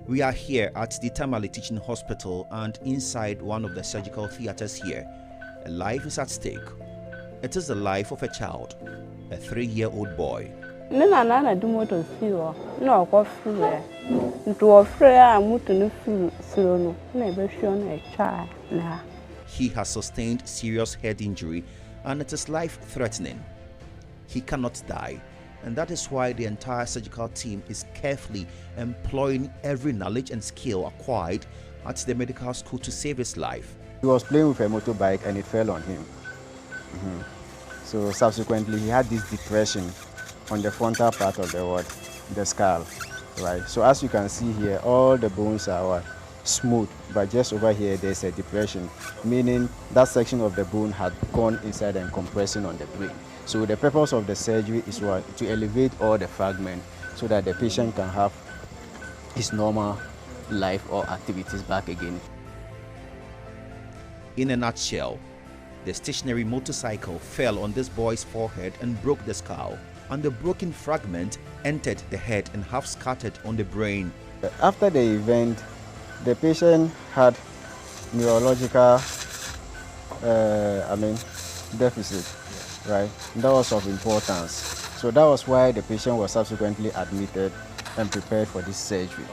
We are here at the Tamale Teaching Hospital and inside one of the surgical theaters here. A life is at stake. It is the life of a child, a 3-year-old boy. He has sustained serious head injury and it is life-threatening. He cannot die, and that is why the entire surgical team is carefully employing every knowledge and skill acquired at the medical school to save his life. He was playing with a motorbike and it fell on him. So subsequently he had this depression on the frontal part of the skull, right? So as you can see here, all the bones are smooth, but just over here there's a depression, meaning that section of the bone had gone inside and compressing on the brain. So the purpose of the surgery is to elevate all the fragments so that the patient can have his normal life or activities back again. In a nutshell, the stationary motorcycle fell on this boy's forehead and broke the skull, and the broken fragment entered the head and half scattered on the brain. After the event, the patient had neurological deficit, right? That was of importance. So that was why the patient was subsequently admitted and prepared for this surgery.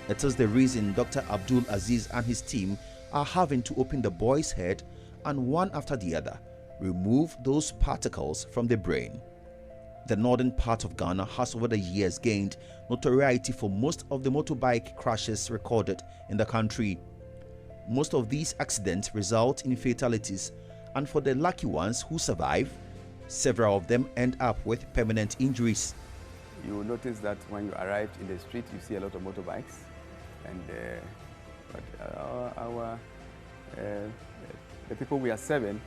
It is the reason Dr. Abdul Aziz and his team are having to open the boy's head and one after the other remove those particles from the brain. The northern part of Ghana has over the years gained notoriety for most of the motorbike crashes recorded in the country. Most of these accidents result in fatalities, and for the lucky ones who survive, several of them end up with permanent injuries. You will notice that when you arrive in the street, you see a lot of motorbikes, and the people we are serving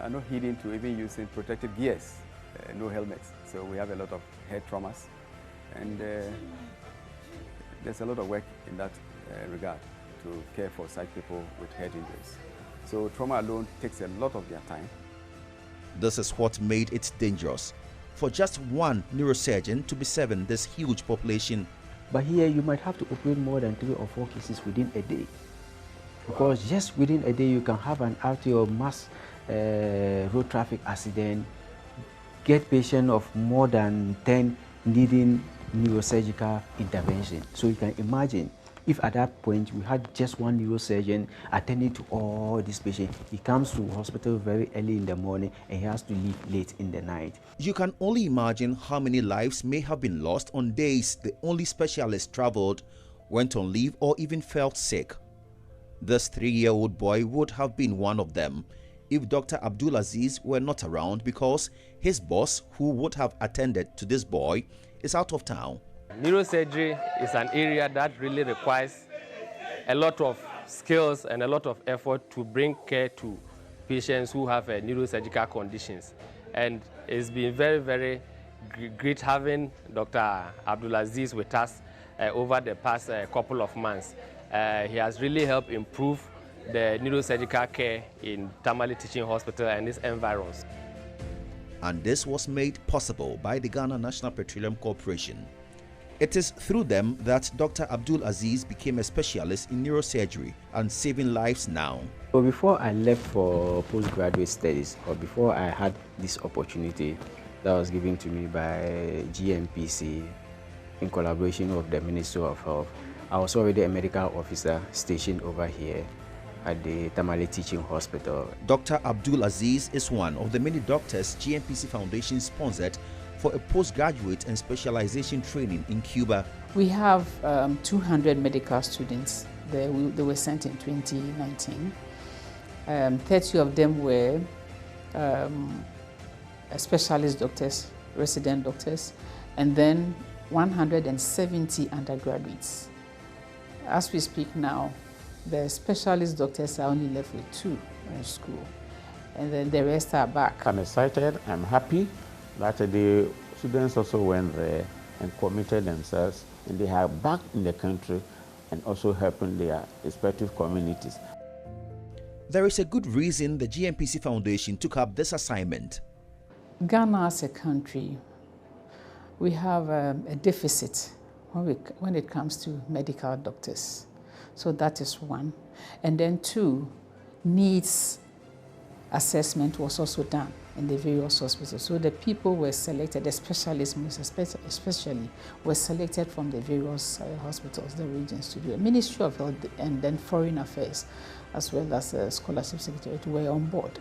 are not heeding to even using protective gears, no helmets. So we have a lot of head traumas, and there's a lot of work in that regard to care for such people with head injuries. So trauma alone takes a lot of their time. This is what made it dangerous for just one neurosurgeon to be serving this huge population. But here you might have to operate more than 3 or 4 cases within a day, because just within a day you can have an arterial mass road traffic accident, get patient of more than 10 needing neurosurgical intervention. So you can imagine if at that point we had just one neurosurgeon attending to all these patients. He comes to hospital very early in the morning and he has to leave late in the night. You can only imagine how many lives may have been lost on days the only specialist traveled, went on leave, or even felt sick. This 3-year-old boy would have been one of them if Dr. Abdul Aziz were not around, because his boss, who would have attended to this boy, is out of town. Neurosurgery is an area that really requires a lot of skills and a lot of effort to bring care to patients who have neurosurgical conditions. And it's been very, very great having Dr. Abdul Aziz with us over the past couple of months. He has really helped improve the neurosurgical care in Tamale Teaching Hospital and its environs. And this was made possible by the Ghana National Petroleum Corporation. It is through them that Dr. Abdul Aziz became a specialist in neurosurgery and saving lives now. So before I left for postgraduate studies, or before I had this opportunity that was given to me by GNPC in collaboration with the Ministry of Health, I was already a medical officer stationed over here at the Tamale Teaching Hospital. Dr. Abdul Aziz is one of the many doctors GNPC Foundation sponsored for a postgraduate and specialization training in Cuba. We have 200 medical students there. They were sent in 2019. 30 of them were specialist doctors, resident doctors, and then 170 undergraduates. As we speak now, the specialist doctors are only left with 2 in school, and then the rest are back. I'm excited, I'm happy that the students also went there and committed themselves, and they are back in the country and also helping their respective communities. There is a good reason the GNPC Foundation took up this assignment. Ghana as a country, we have a deficit when it comes to medical doctors. So that is one. And then two, needs assessment was also done in the various hospitals. So the people were selected, the specialists especially, were selected from the various hospitals, the regions to do it. Ministry of Health and then Foreign Affairs, as well as the Scholarship Secretariat, were on board.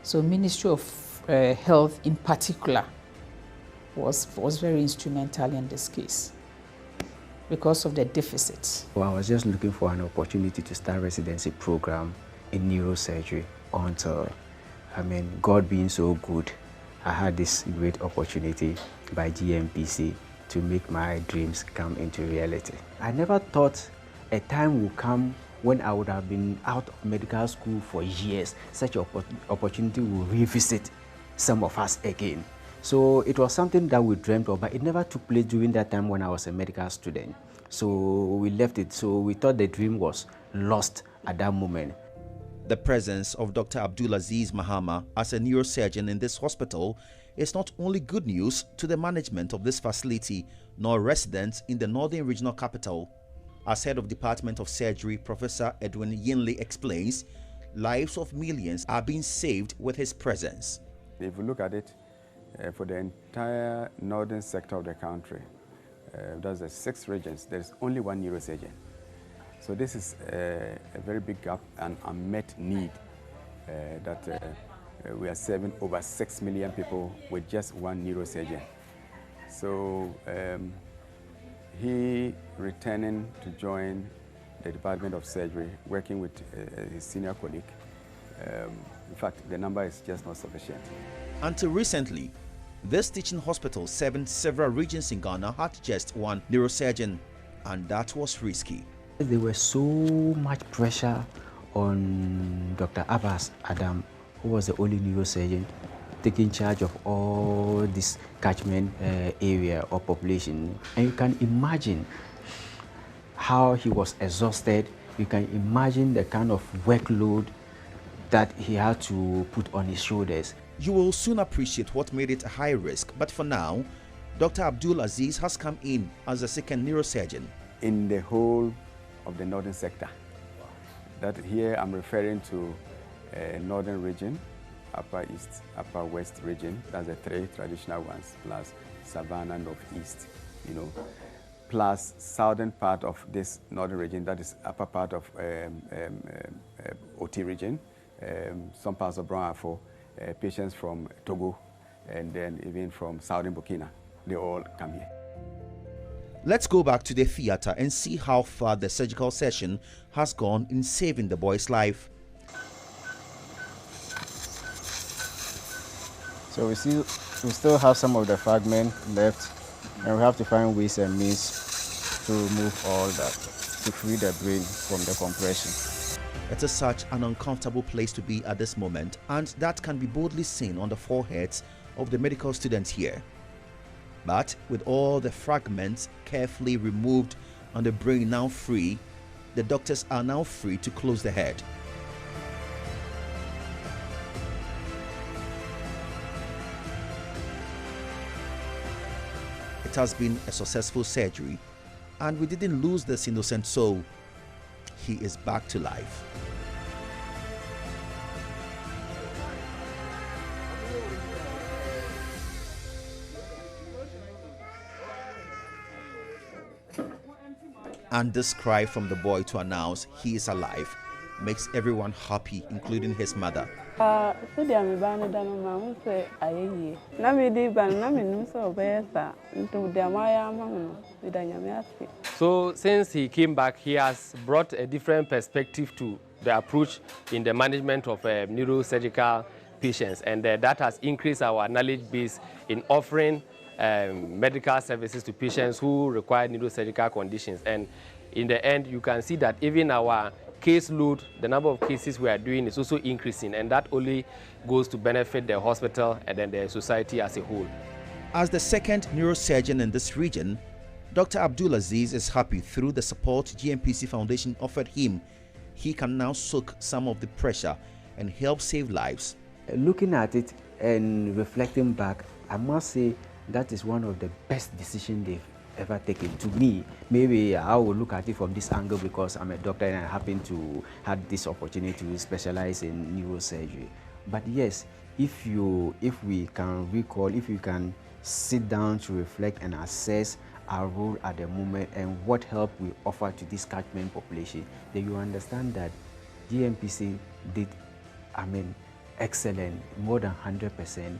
So Ministry of Health in particular was very instrumental in this case because of the deficits. Well, I was just looking for an opportunity to start residency program in neurosurgery Untold. I mean, God being so good, I had this great opportunity by GNPC to make my dreams come into reality. I never thought a time would come when I would have been out of medical school for years, such an opportunity will revisit some of us again. So it was something that we dreamt of, but it never took place during that time when I was a medical student. So we left it. So we thought the dream was lost at that moment. The presence of Dr. Abdulaziz Mahama as a neurosurgeon in this hospital is not only good news to the management of this facility, nor residents in the Northern Regional Capital. As head of Department of Surgery, Professor Edwin Yinley explains, lives of millions are being saved with his presence. If you look at it, for the entire northern sector of the country, that's the 6 regions, there's only one neurosurgeon. So this is a very big gap and unmet need that we are serving over 6 million people with just one neurosurgeon. So he returning to join the Department of Surgery, working with his senior colleague. In fact, the number is just not sufficient. Until recently, this teaching hospital serving several regions in Ghana had just one neurosurgeon, and that was risky. There was so much pressure on Dr. Abbas Adam, who was the only neurosurgeon taking charge of all this catchment area or population. And you can imagine how he was exhausted. You can imagine the kind of workload that he had to put on his shoulders. You will soon appreciate what made it a high risk, but for now, Dr. Abdulaziz has come in as a second neurosurgeon. In the whole of the northern sector. That here I'm referring to northern region, upper east, upper west region. That's the 3 traditional ones, plus Savannah, northeast, plus southern part of this northern region, that is upper part of OT region, some parts of Brown Afo, patients from Togo, and then even from southern Burkina. They all come here. Let's go back to the theater and see how far the surgical session has gone in saving the boy's life. So we still have some of the fragment left, and we have to find ways and means to remove all that, to free the brain from the compression. It is such an uncomfortable place to be at this moment, and that can be boldly seen on the foreheads of the medical students here. But with all the fragments carefully removed and the brain now free, the doctors are now free to close the head. It has been a successful surgery, and we didn't lose this innocent soul. He is back to life. And this cry from the boy to announce he is alive makes everyone happy, including his mother. So since he came back, he has brought a different perspective to the approach in the management of neurosurgical patients, and that has increased our knowledge base in offering medical services to patients who require neurosurgical conditions. And in the end, you can see that even our caseload, the number of cases we are doing is also increasing, and that only goes to benefit the hospital and then the society as a whole. As the second neurosurgeon in this region, Dr. Abdulaziz is happy through the support GNPC Foundation offered him. He can now soak some of the pressure and help save lives. Looking at it and reflecting back, I must say that is one of the best decisions they've ever taken. To me, maybe I will look at it from this angle because I'm a doctor and I happen to have this opportunity to specialize in neurosurgery. But yes, if we can recall, if you can sit down to reflect and assess our role at the moment and what help we offer to this catchment population, then you understand that GNPC did, excellent, more than 100%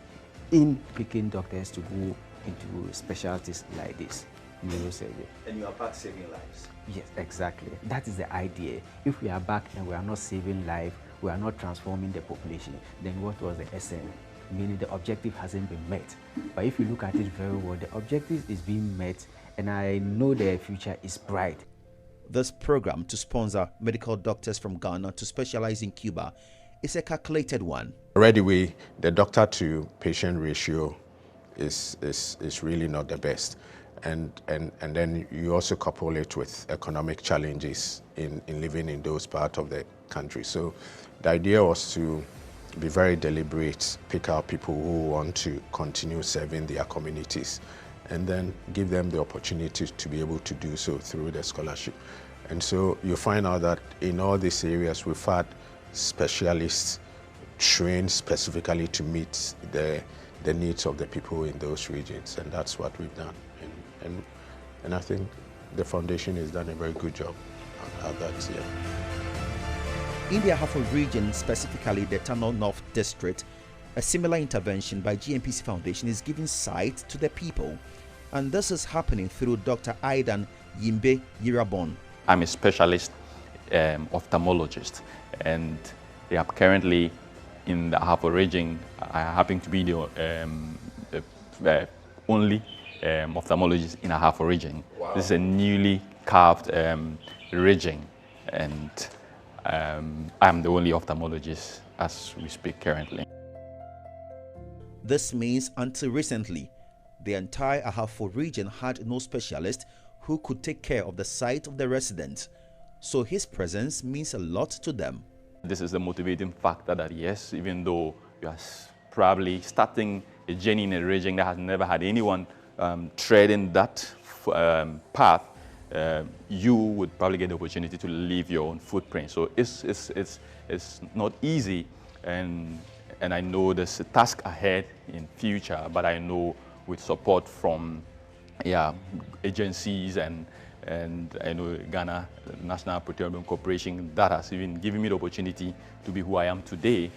in picking doctors to go into specialties like this, neurosurgery. And you are back saving lives. Yes, exactly. That is the idea. If we are back and we are not saving life, we are not transforming the population, then what was the essence? Meaning the objective hasn't been met. But if you look at it very well, the objective is being met, and I know the future is bright. This program to sponsor medical doctors from Ghana to specialize in Cuba is a calculated one. Already the doctor to patient ratio is really not the best. And then you also couple it with economic challenges in living in those parts of the country. So the idea was to be very deliberate, pick out people who want to continue serving their communities, and then give them the opportunity to be able to do so through the scholarship. And so you find out that in all these areas we've had specialists trained specifically to meet the needs of the people in those regions, and that's what we've done. And I think the foundation has done a very good job at that, yeah. In the Ahafo region, specifically the Tamale North District, a similar intervention by GNPC Foundation is giving sight to the people. And this is happening through Dr. Aidan Yimbe Yirabon. I'm a specialist ophthalmologist, and I'm currently in the Ahafo region. I happen to be the only ophthalmologist in Ahafo region. Wow. This is a newly carved region, and I'm the only ophthalmologist as we speak currently. This means until recently, the entire Ahafo region had no specialist who could take care of the sight of the residents. So his presence means a lot to them. This is the motivating factor that yes, even though you are probably starting a journey in a region that has never had anyone treading that path, you would probably get the opportunity to leave your own footprint. So it's not easy, and I know there's a task ahead in future, but I know with support from agencies and I know Ghana National Procurement Corporation, that has even given me the opportunity to be who I am today.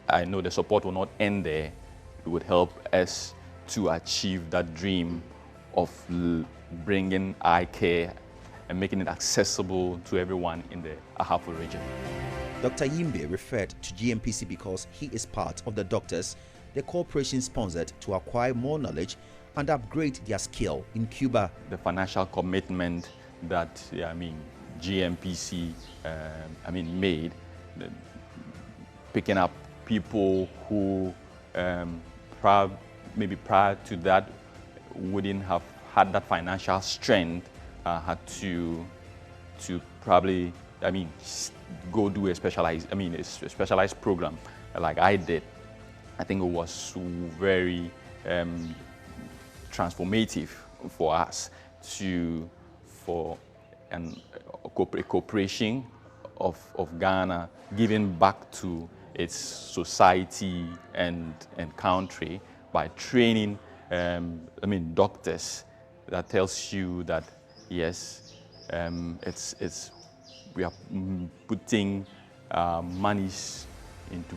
I know the support will not end there. It would help us to achieve that dream of bringing eye care and making it accessible to everyone in the Ahafo region. Dr. Yimbe referred to GNPC because he is part of the doctors the corporation sponsored to acquire more knowledge and upgrade their skill in Cuba. The financial commitment that GNPC made, picking up people who maybe prior to that wouldn't have had that financial strength, had to probably go do a specialized program like I did. I think it was very transformative for us for a corporation of Ghana giving back to its society and country by training doctors. That tells you that yes, we are putting monies into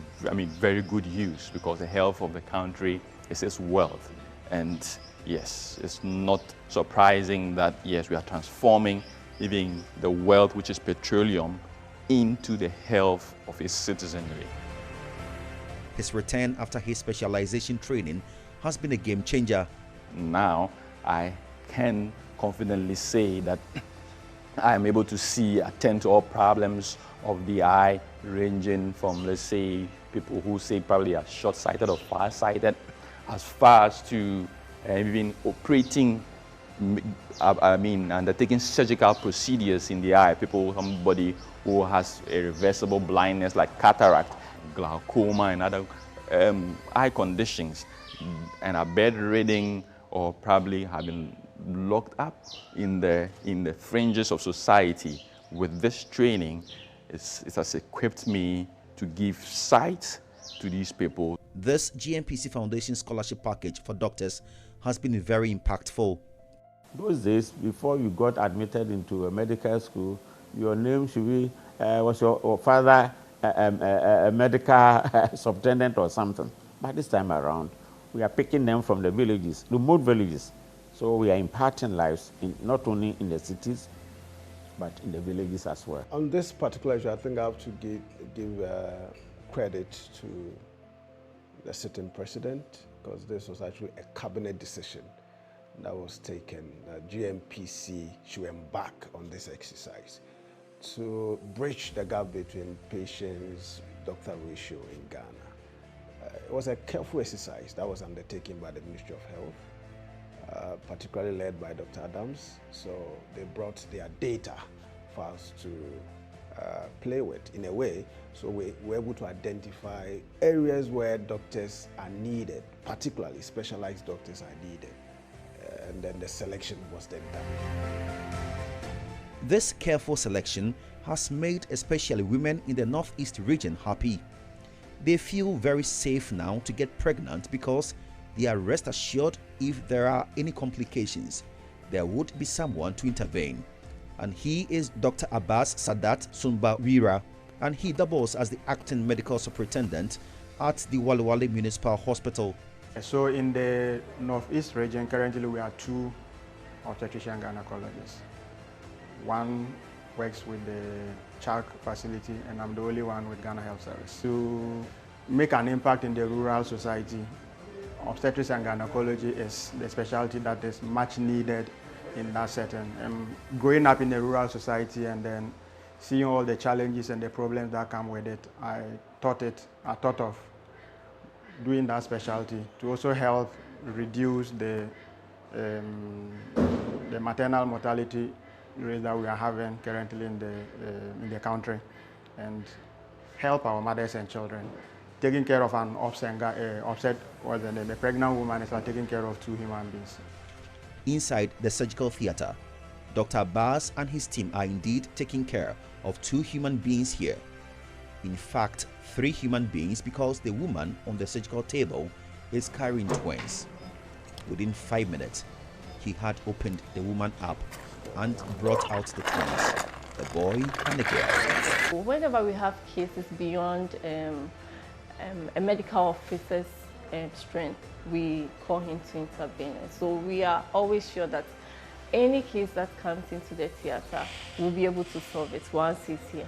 very good use, because the health of the country is its wealth. And yes, it's not surprising that yes, we are transforming even the wealth, which is petroleum, into the health of its citizenry. His return after his specialization training has been a game changer. Now I can confidently say that I am able to attend to all problems of the eye, ranging from, let's say, people who say probably are short-sighted or far-sighted, as far as to even operating, undertaking surgical procedures in the eye. Somebody who has a reversible blindness like cataract, glaucoma, and other eye conditions, and are bedridden or probably having locked up in the fringes of society, with this training, it has equipped me to give sight to these people. This GNPC Foundation scholarship package for doctors has been very impactful. Those days, before you got admitted into a medical school, your name should be, was your father a medical subtendent or something? But this time around, we are picking them from the villages, remote villages. So we are imparting lives not only in the cities, but in the villages as well. On this particular issue, I think I have to give credit to the sitting president, because this was actually a cabinet decision that was taken. GNPC should embark on this exercise to bridge the gap between patients-doctor ratio in Ghana. It was a careful exercise that was undertaken by the Ministry of Health, particularly led by Dr. Adams. So they brought their data for us to play with in a way, so we were able to identify areas where doctors are needed, particularly specialized doctors are needed, and then the selection was then done. This careful selection has made especially women in the Northeast region happy. They feel very safe now to get pregnant because they are rest assured if there are any complications, there would be someone to intervene. And he is Dr. Abbas Sadat Sumbawira, and he doubles as the acting medical superintendent at the Walewale Municipal Hospital. So in the Northeast region, currently we are 2 obstetrician gynecologists. One works with the CHARC facility, and I'm the only one with Ghana Health Service. To make an impact in the rural society, obstetrics and gynecology is the specialty that is much needed in that setting. Growing up in a rural society and then seeing all the challenges and the problems that come with it, I thought of doing that specialty to also help reduce the maternal mortality rate that we are having currently in the country, and help our mothers and children. Taking care of an a pregnant woman is like taking care of 2 human beings. Inside the surgical theater, Dr. Abbas and his team are indeed taking care of 2 human beings here. In fact, 3 human beings, because the woman on the surgical table is carrying twins. Within 5 minutes, he had opened the woman up and brought out the twins, the boy and the girl. Whenever we have cases beyond a medical officer's strength, we call him to intervene. So we are always sure that any case that comes into the theater, we'll be able to solve it once he's here.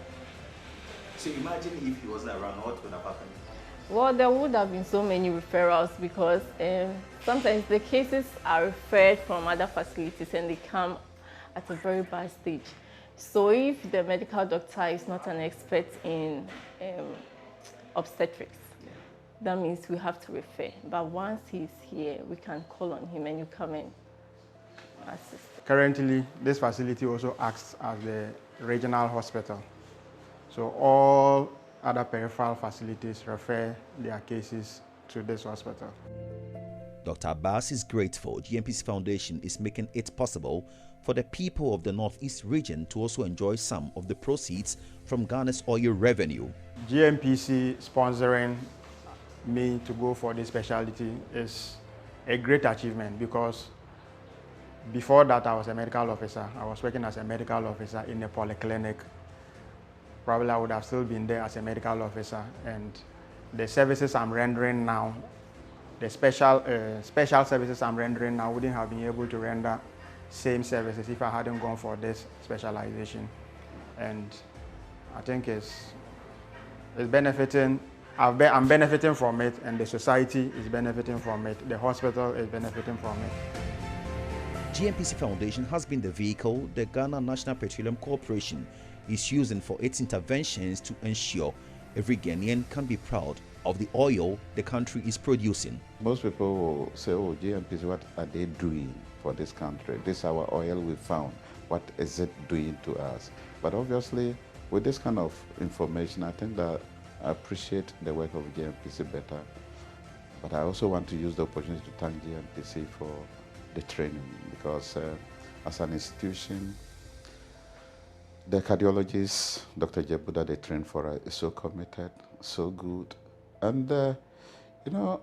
So imagine if he wasn't around, what would have happened? Well, there would have been so many referrals, because sometimes the cases are referred from other facilities and they come at a very bad stage. So if the medical doctor is not an expert in obstetrics, that means we have to refer. But once he's here, we can call on him and you come and assist. Currently, this facility also acts as the regional hospital. So all other peripheral facilities refer their cases to this hospital. Dr. Abbas is grateful GNPC Foundation is making it possible for the people of the Northeast region to also enjoy some of the proceeds from Ghana's oil revenue. GNPC sponsoring me to go for this specialty is a great achievement, because before that I was a medical officer. I was working as a medical officer in a polyclinic. Probably I would have still been there as a medical officer, and the services I'm rendering now, the special services I'm rendering now, wouldn't have been able to render same services if I hadn't gone for this specialization. And I think it's benefiting. I'm benefiting from it, and the society is benefiting from it. The hospital is benefiting from it. GNPC Foundation has been the vehicle the Ghana National Petroleum Corporation is using for its interventions to ensure every Ghanaian can be proud of the oil the country is producing. Most people will say, oh, GNPC, what are they doing for this country? This is our oil we found. What is it doing to us? But obviously, with this kind of information, I think that I appreciate the work of GNPC better. But I also want to use the opportunity to thank GNPC for the training, because as an institution, the cardiologist, Dr. Jebuda, they trained for us, is so committed, so good. And, you know,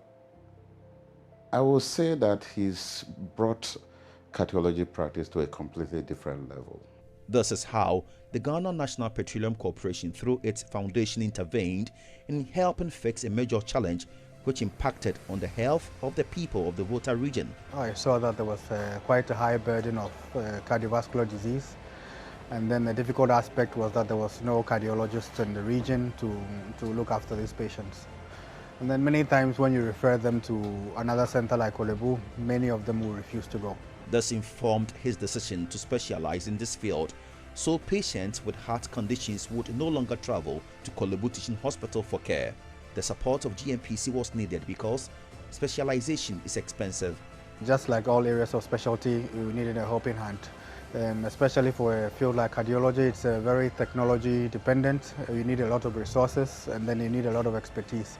I will say that he's brought cardiology practice to a completely different level. This is how the Ghana National Petroleum Corporation, through its foundation, intervened in helping fix a major challenge which impacted on the health of the people of the Volta region. I saw that there was quite a high burden of cardiovascular disease, and then the difficult aspect was that there was no cardiologist in the region to look after these patients. And then many times when you refer them to another center like Kolebu, many of them will refuse to go. This informed his decision to specialize in this field, so patients with heart conditions would no longer travel to Kolebu Teaching Hospital for care. The support of GNPC was needed because specialization is expensive. Just like all areas of specialty, we needed a helping hand. Especially for a field like cardiology, it's very technology dependent. You need a lot of resources, and then you need a lot of expertise.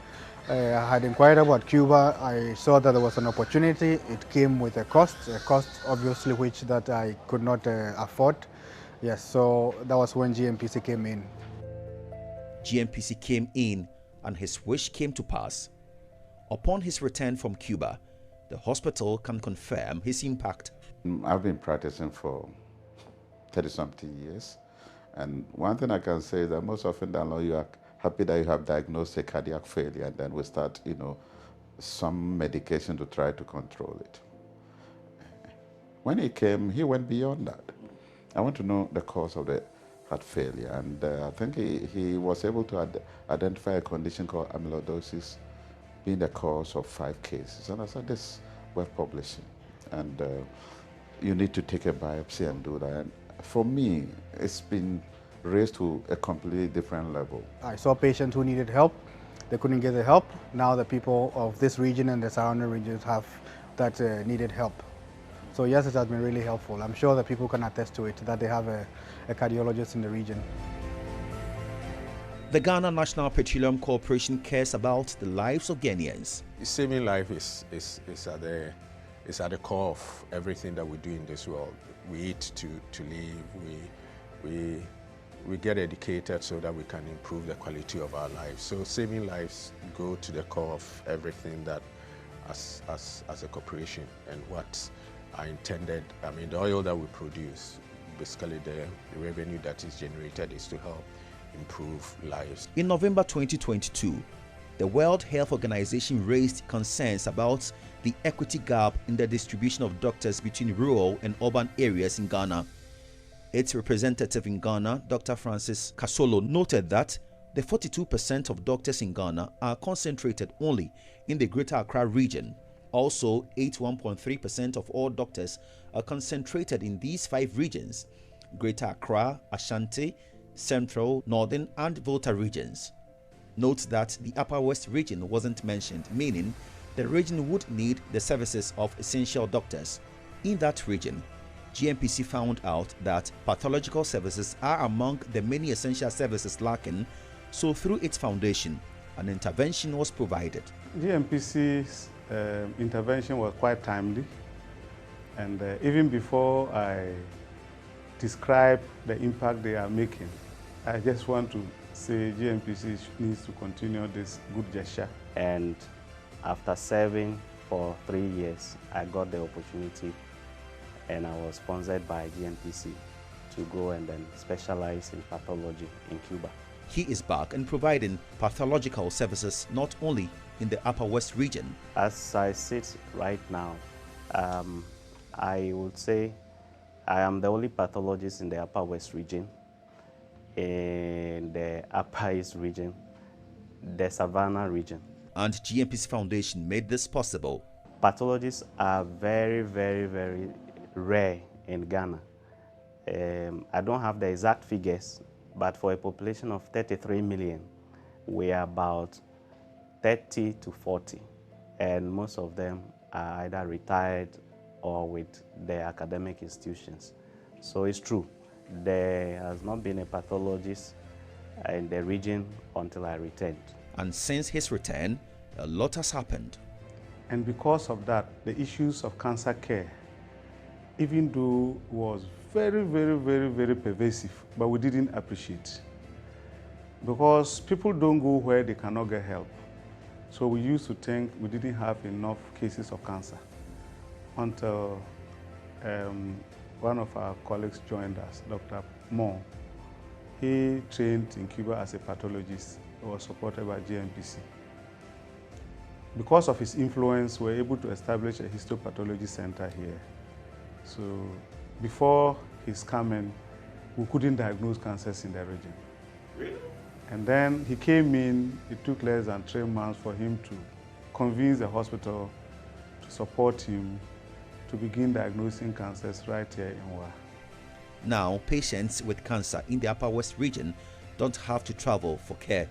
I had inquired about Cuba. I saw that there was an opportunity. It came with a cost obviously which that I could not afford. Yes, so that was when GNPC came in. GNPC came in and his wish came to pass. Upon his return from Cuba, the hospital can confirm his impact. I've been practicing for 30-something years, and one thing I can say is that most often than not, you are happy that you have diagnosed a cardiac failure, and then we start, you know, some medication to try to control it. When he came, he went beyond that. I want to know the cause of the heart failure, and I think he was able to identify a condition called amyloidosis being the cause of 5 cases. And I said, this worth publishing, and you need to take a biopsy and do that. And for me, it's been raised to a completely different level. I saw patients who needed help. They couldn't get the help. Now the people of this region and the surrounding regions have that needed help. So yes, it has been really helpful. I'm sure that people can attest to it, that they have a cardiologist in the region. The Ghana National Petroleum Corporation cares about the lives of Ghanaians. Saving life is at the core of everything that we do in this world. We eat to live. We get educated so that we can improve the quality of our lives. So saving lives go to the core of everything that as a corporation, and what I intended, I mean, the oil that we produce, basically the revenue that is generated is to help improve lives. In November 2022, the World Health Organization raised concerns about the equity gap in the distribution of doctors between rural and urban areas in Ghana. Its representative in Ghana, Dr. Francis Kasolo, noted that the 42% of doctors in Ghana are concentrated only in the Greater Accra region. Also, 81.3% of all doctors are concentrated in these 5 regions: Greater Accra, Ashanti, Central, Northern and Volta regions. Note that the Upper West region wasn't mentioned, meaning the region would need the services of essential doctors. In that region, GNPC found out that pathological services are among the many essential services lacking, so through its foundation, an intervention was provided. GNPC's intervention was quite timely, and even before I describe the impact they are making, I just want to say GNPC needs to continue this good gesture. And after serving for 3 years, I got the opportunity, and I was sponsored by GNPC to go and then specialize in pathology in Cuba. He is back and providing pathological services not only in the Upper West region. As I sit right now, I would say I am the only pathologist in the Upper West region, in the Upper East region, the Savannah region. And GNPC Foundation made this possible. Pathologists are very, very, very rare in Ghana. I don't have the exact figures, but for a population of 33 million, we are about 30 to 40, and most of them are either retired or with their academic institutions. So it's true, there has not been a pathologist in the region until I returned. And since his return, a lot has happened. And because of that, the issues of cancer care even though was very, very, very, very pervasive, but we didn't appreciate. Because people don't go where they cannot get help. So we used to think we didn't have enough cases of cancer until one of our colleagues joined us, Dr. Moore. He trained in Cuba as a pathologist. He was supported by GNPC. Because of his influence, we were able to establish a histopathology center here. So before his coming, we couldn't diagnose cancers in the region. Really? And then he came in, it took less than 3 months for him to convince the hospital to support him to begin diagnosing cancers right here in Wa. Now, patients with cancer in the Upper West region don't have to travel for care.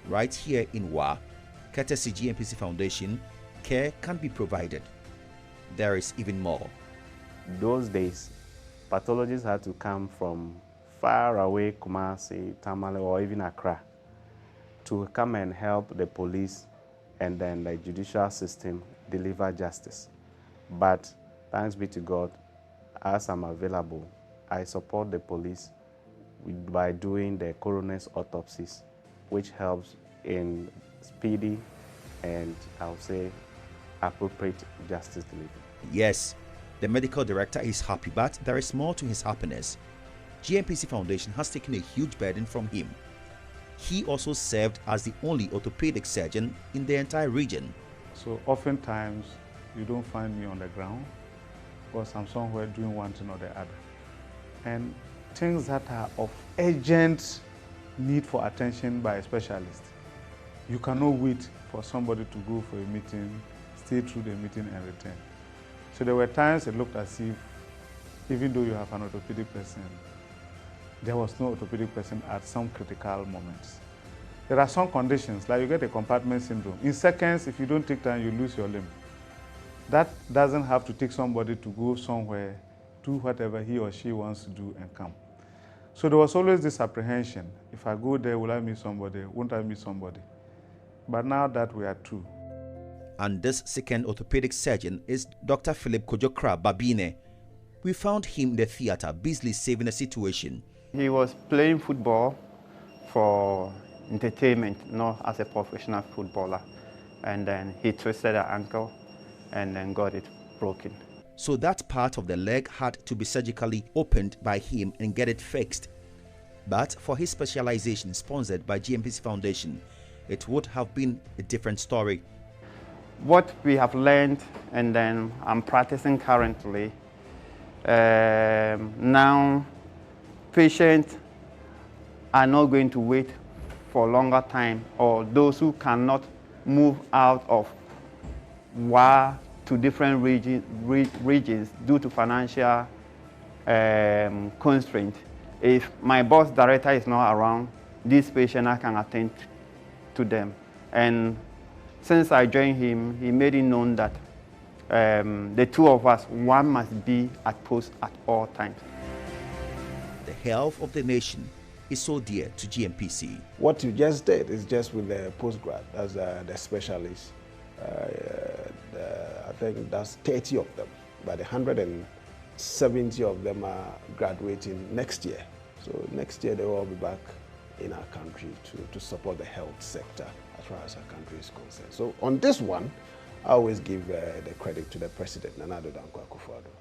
Right here in Wa, courtesy GNPC Foundation, care can be provided. There is even more. Those days, pathologists had to come from far away, Kumasi, Tamale, or even Accra, to come and help the police and then the judicial system deliver justice. But thanks be to God, as I'm available, I support the police by doing the coroner's autopsies, which helps in speedy and, I'll say, appropriate justice delivery. Yes, the medical director is happy, but there is more to his happiness. GNPC Foundation has taken a huge burden from him. He also served as the only orthopedic surgeon in the entire region. So oftentimes, you don't find me on the ground because I'm somewhere doing one thing or the other. And things that are of urgent need for attention by a specialist, you cannot wait for somebody to go for a meeting, stay through the meeting and return. So there were times it looked as if, even though you have an orthopedic person, there was no orthopedic person at some critical moments. There are some conditions, like you get a compartment syndrome. In seconds, if you don't take time, you lose your limb. That doesn't have to take somebody to go somewhere, do whatever he or she wants to do and come. So there was always this apprehension. If I go there, will I meet somebody? Won't I meet somebody? But now that we are two. And this second orthopedic surgeon is Dr. Philip Kojokra Babine. We found him in the theater, busily saving a situation. He was playing football for entertainment, not as a professional footballer. And then he twisted an ankle and then got it broken. So that part of the leg had to be surgically opened by him and get it fixed. But for his specialization sponsored by GNPC Foundation, it would have been a different story. What we have learned and then I'm practicing currently, now patients are not going to wait for a longer time, or those who cannot move out of Wa to different regions due to financial constraints. If my boss director is not around, this patient I can attend to them. And since I joined him, he made it known that the two of us, one must be at post at all times. The health of the nation is so dear to GNPC. What you just did is just with the postgrad, as the specialist. I think that's 30 of them, but 170 of them are graduating next year. So next year they will all be back in our country to support the health sector as far as our country is concerned. So on this one, I always give the credit to the President, Nana Addo Dankwa Akufo-Addo.